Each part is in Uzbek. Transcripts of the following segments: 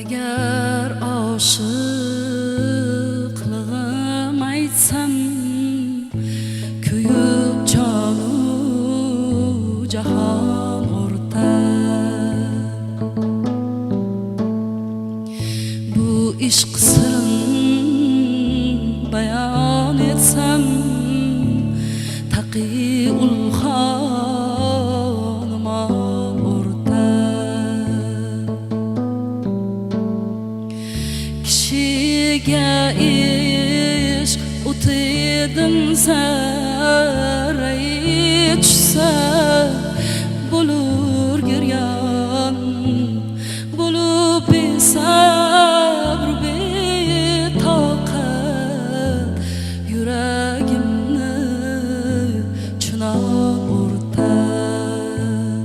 Agar oshiqligim aytsam, kuyib jonu jahon o'rtar. Bu ishq sirin bayon etsam, taqi ulxonimon o'rtar. Kishiga ishq o'tidim sarai tushsa, bo'lur giryon, bo'lib besabr betoqat, yuragimni chunon o'rtar.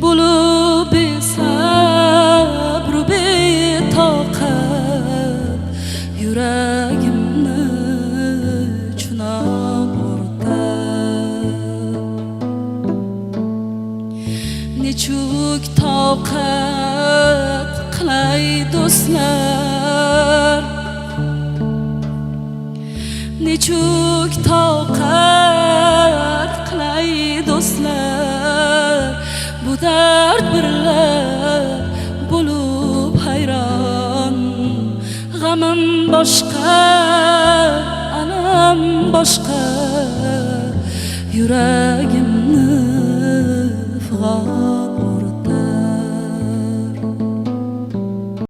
Bo'lib besabr betoqat, yuragimni chunon o'rtar. Nechuk toqat qilay do'stlar, nechuk toqat qilay do'stlar, bu dard birlar bo'lib hayron. G'amim boshqa, alam boshqa, yuragimni fig'on.